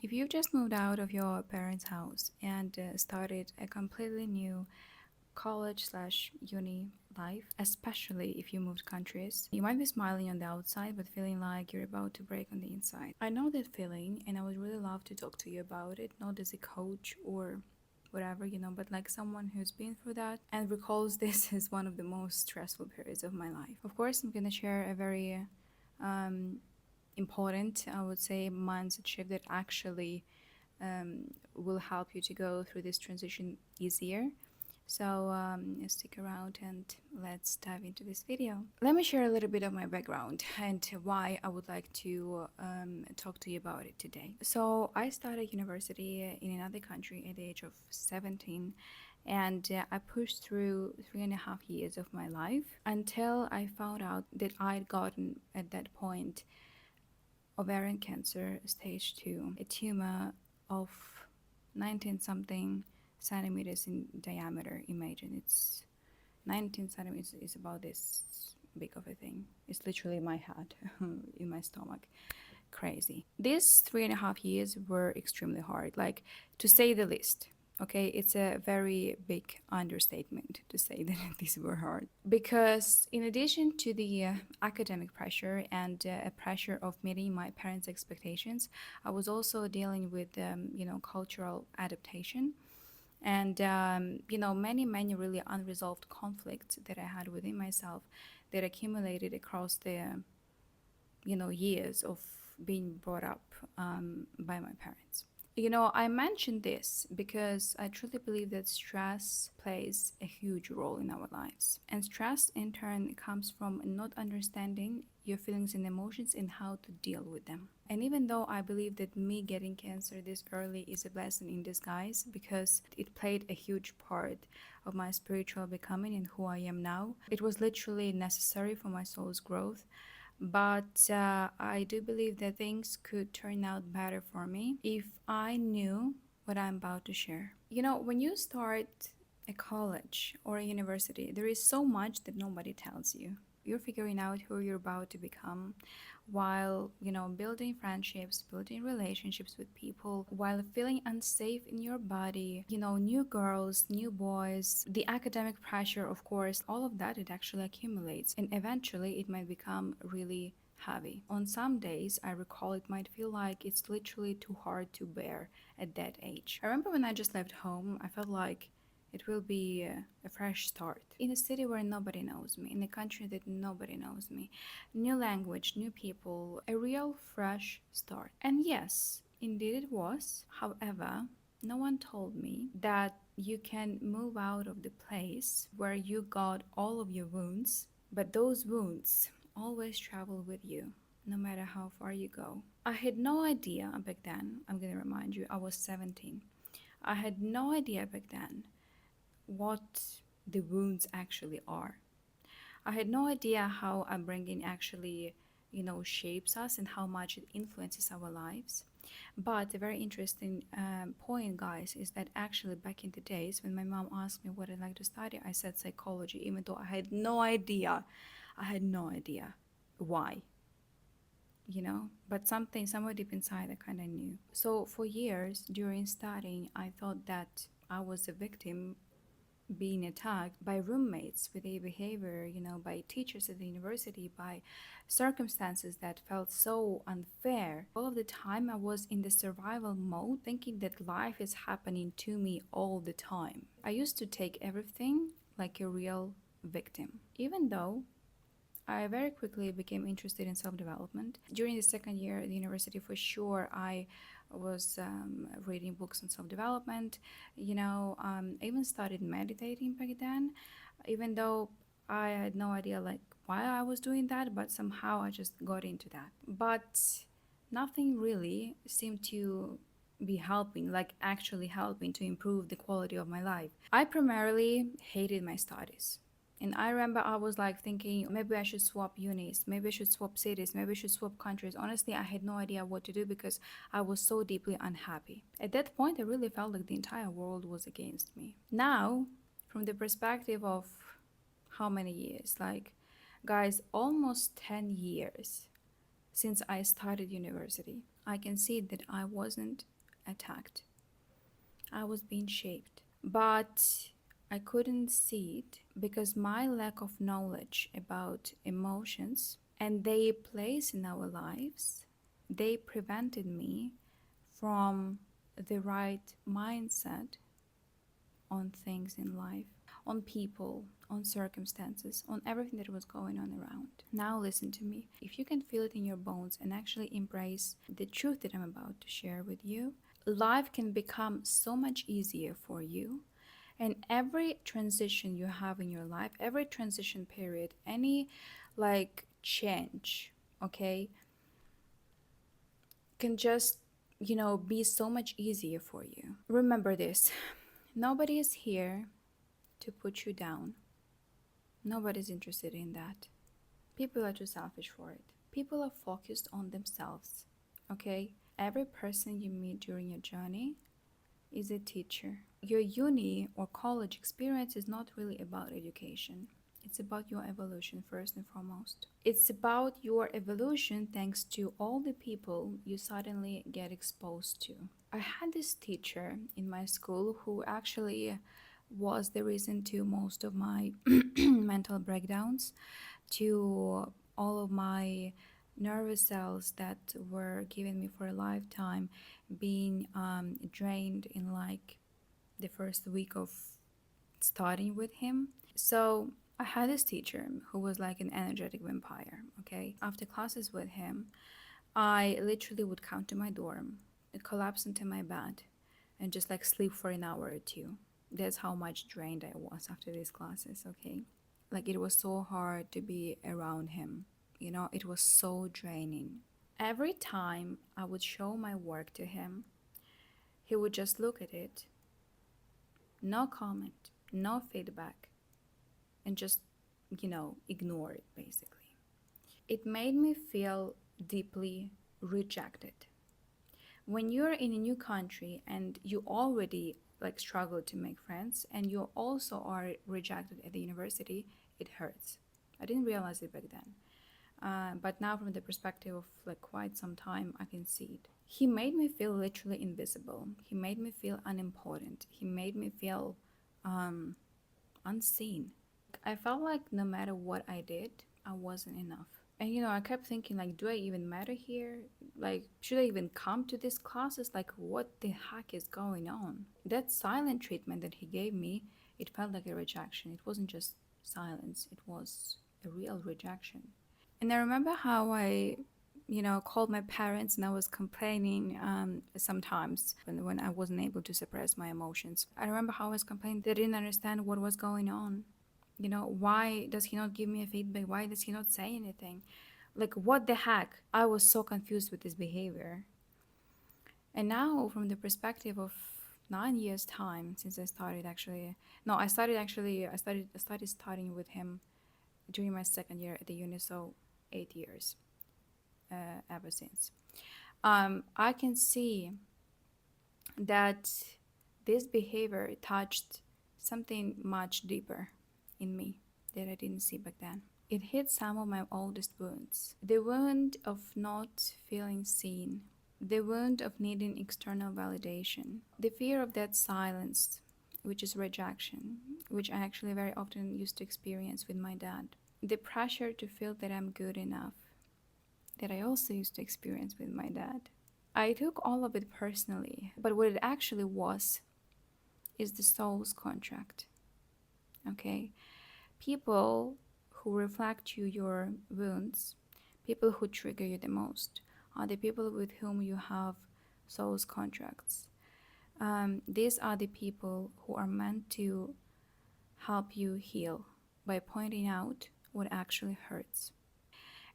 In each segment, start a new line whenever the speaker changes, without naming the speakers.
If you've just moved out of your parents' house and started a completely new college slash uni life, especially if you moved countries, you might be smiling on the outside but feeling like you're about to break on the inside. I know that feeling and I would really love to talk to you about it, not as a coach or whatever, but like someone who's been through that and recalls this as one of the most stressful periods of my life. Of course, I'm gonna share a very um, important, I would say, mindset shift that actually will help you to go through this transition easier. So stick around and let's dive into this video. Let me share a little bit of my background and why I would like to talk to you about it today. So I started university in another country at the age of 17, and I pushed through 3.5 years of my life until I found out that I'd gotten at that point ovarian cancer stage 2, a tumor of 19 something centimeters in diameter. Imagine it's 19 centimeters is about this big of a thing. It's literally my head in my stomach. Crazy. These 3.5 years were extremely hard, like to say the least. Okay, it's a very big understatement to say that these were hard. Because in addition to the academic pressure and a pressure of meeting my parents' expectations, I was also dealing with, cultural adaptation and, many really unresolved conflicts that I had within myself that accumulated across the, years of being brought up by my parents. I mentioned this because I truly believe that stress plays a huge role in our lives. And stress, in turn, comes from not understanding your feelings and emotions and how to deal with them. And even though I believe that me getting cancer this early is a blessing in disguise because it played a huge part of my spiritual becoming and who I am now, it was literally necessary for my soul's growth. But I do believe that things could turn out better for me if I knew what I'm about to share. When you start a college or a university, there is so much that nobody tells you. You're figuring out who you're about to become while, building friendships, building relationships with people, while feeling unsafe in your body, new girls, new boys, the academic pressure, of course, all of that, it actually accumulates and eventually it might become really heavy. On some days, I recall it might feel like it's literally too hard to bear at that age. I remember when I just left home, I felt like it will be a fresh start in a city where nobody knows me, in a country that nobody knows me. New language, new people, a real fresh start. And yes, indeed it was. However, no one told me that you can move out of the place where you got all of your wounds, but those wounds always travel with you, no matter how far you go. I had no idea back then, I'm gonna remind you, I was 17. I had no idea back then what the wounds actually are. I had no idea how upbringing actually, shapes us and how much it influences our lives. But a very interesting point, guys, is that actually back in the days when my mom asked me what I'd like to study, I said psychology, even though I had no idea. I had no idea why, but something somewhere deep inside I kind of knew. So for years during studying, I thought that I was a victim being attacked by roommates with a behavior, by teachers at the university, by circumstances that felt so unfair. All of the time, I was in the survival mode, thinking that life is happening to me all the time. I used to take everything like a real victim, even though I very quickly became interested in self-development. During the second year at the university, for sure, I was reading books on self-development. I even started meditating back then, even though I had no idea like why I was doing that, but somehow I just got into that. But nothing really seemed to be helping, like actually helping to improve the quality of my life. I primarily hated my studies. And I remember I was like thinking maybe I should swap unis, maybe I should swap cities, maybe I should swap countries. Honestly, I had no idea what to do because I was so deeply unhappy. At that point, I really felt like the entire world was against me. Now, from the perspective of how many years? Like, guys, almost 10 years since I started university. I can see that I wasn't attacked. I was being shaped. But I couldn't see it because my lack of knowledge about emotions and their place in our lives, they prevented me from the right mindset on things in life, on people, on circumstances, on everything that was going on around. Now, listen to me. If you can feel it in your bones and actually embrace the truth that I'm about to share with you, life can become so much easier for you. And every transition you have in your life, every transition period, any like change, okay, can just, be so much easier for you. Remember this: nobody is here to put you down. Nobody's interested in that. People are too selfish for it. People are focused on themselves. Okay? Every person you meet during your journey is a teacher. Your uni or college experience is not really about education. It's about your evolution first and foremost. It's about your evolution thanks to all the people you suddenly get exposed to. I had this teacher in my school who actually was the reason to most of my mental breakdowns, to all of my nervous cells that were given me for a lifetime being drained in like the first week of studying with him. So I had this teacher who was like an energetic vampire. Okay, after classes with him, I literally would come to my dorm, collapse into my bed, and just like sleep for an hour or two. That's how much drained I was after these classes. Okay, like it was so hard to be around him. It was so draining. Every time I would show my work to him, he would just look at it, no comment, no feedback, and just, ignore it basically. It made me feel deeply rejected. When you're in a new country and you already like struggle to make friends and you also are rejected at the university, it hurts. I didn't realize it back then. But now from the perspective of like quite some time, I can see it. He made me feel literally invisible. He made me feel unimportant. He made me feel unseen. I felt like no matter what I did, I wasn't enough. And I kept thinking, like, do I even matter here? Like, should I even come to these classes? Like, what the heck is going on? That silent treatment that he gave me, it felt like a rejection. It wasn't just silence, it was a real rejection. And I remember how I, called my parents and I was complaining sometimes when I wasn't able to suppress my emotions. I remember how I was complaining. They didn't understand what was going on. Why does he not give me a feedback? Why does he not say anything? Like, what the heck? I was so confused with this behavior. And now, from the perspective of 9 years time since I started actually, no, I started studying with him during my second year at the uni, so 8 years ever since. I can see that this behavior touched something much deeper in me that I didn't see back then. It hit some of my oldest wounds. The wound of not feeling seen, the wound of needing external validation, the fear of that silence, which is rejection, which I actually very often used to experience with my dad, the pressure to feel that I'm good enough, that I also used to experience with my dad. I took all of it personally, but what it actually was is the soul's contract. Okay? People who reflect your wounds, people who trigger you the most, are the people with whom you have soul's contracts. These are the people who are meant to help you heal by pointing out what actually hurts.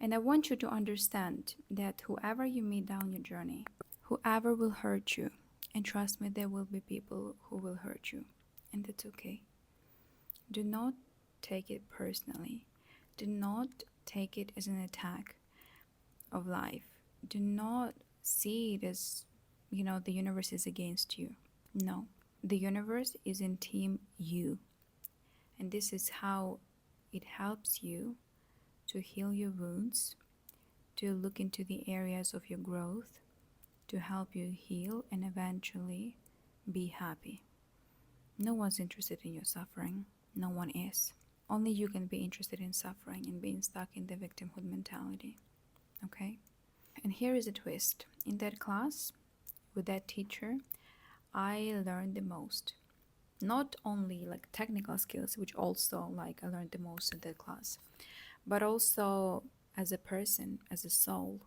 And I want you to understand that whoever you meet down your journey, whoever will hurt you, and trust me, there will be people who will hurt you, and that's okay. Do not take it personally. Do not take it as an attack of life. Do not see it as, the universe is against you. No, the universe is in team you. And this is how it helps you to heal your wounds, to look into the areas of your growth, to help you heal and eventually be happy. No one's interested in your suffering. No one is. Only you can be interested in suffering and being stuck in the victimhood mentality. Okay? And here is a twist. In that class, with that teacher, I learned the most. Not only like technical skills, which also like I learned the most in that class, but also as a person, as a soul.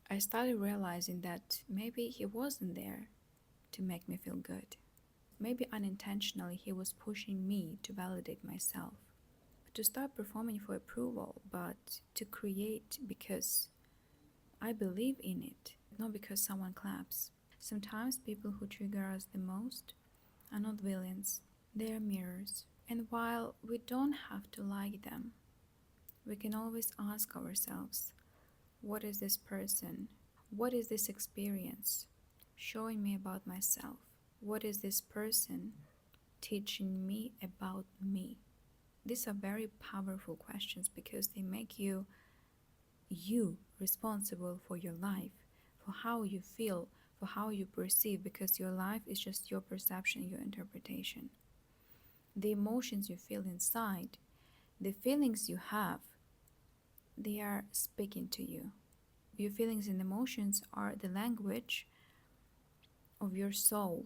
I started realizing that maybe he wasn't there to make me feel good. Maybe unintentionally he was pushing me to validate myself, to start performing for approval, but to create because I believe in it, not because someone claps. Sometimes people who trigger us the most are not villains, they are mirrors. And while we don't have to like them, we can always ask ourselves, what is this person? What is this experience showing me about myself? What is this person teaching me about me? These are very powerful questions because they make you responsible for your life, for how you feel, for how you perceive, because your life is just your perception, your interpretation. The emotions you feel inside, the feelings you have, they are speaking to you. Your feelings and emotions are the language of your soul.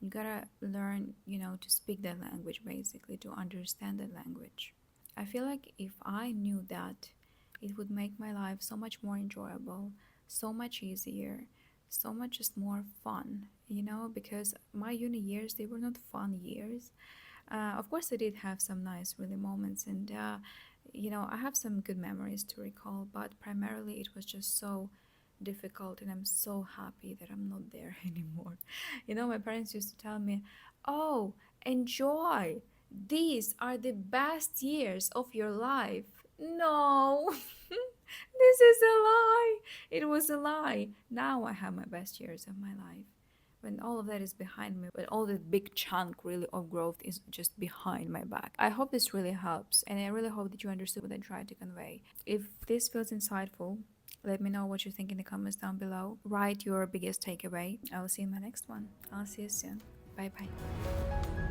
You gotta learn, to speak that language, basically, to understand that language. I feel like if I knew that, it would make my life so much more enjoyable, so much easier, so much just more fun, because my uni years, they were not fun years. Of course, I did have some nice, really moments, and I have some good memories to recall, but primarily it was just so difficult, and I'm so happy that I'm not there anymore. My parents used to tell me, "Oh, enjoy. These are the best years of your life." No, this is a lie. It was a lie. Now I have my best years of my life. When all of that is behind me, when all the big chunk really of growth is just behind my back. I hope this really helps, and I really hope that you understood what I tried to convey. If this feels insightful, let me know what you think in the comments down below. Write your biggest takeaway. I will see you in my next one. I'll see you soon. Bye bye.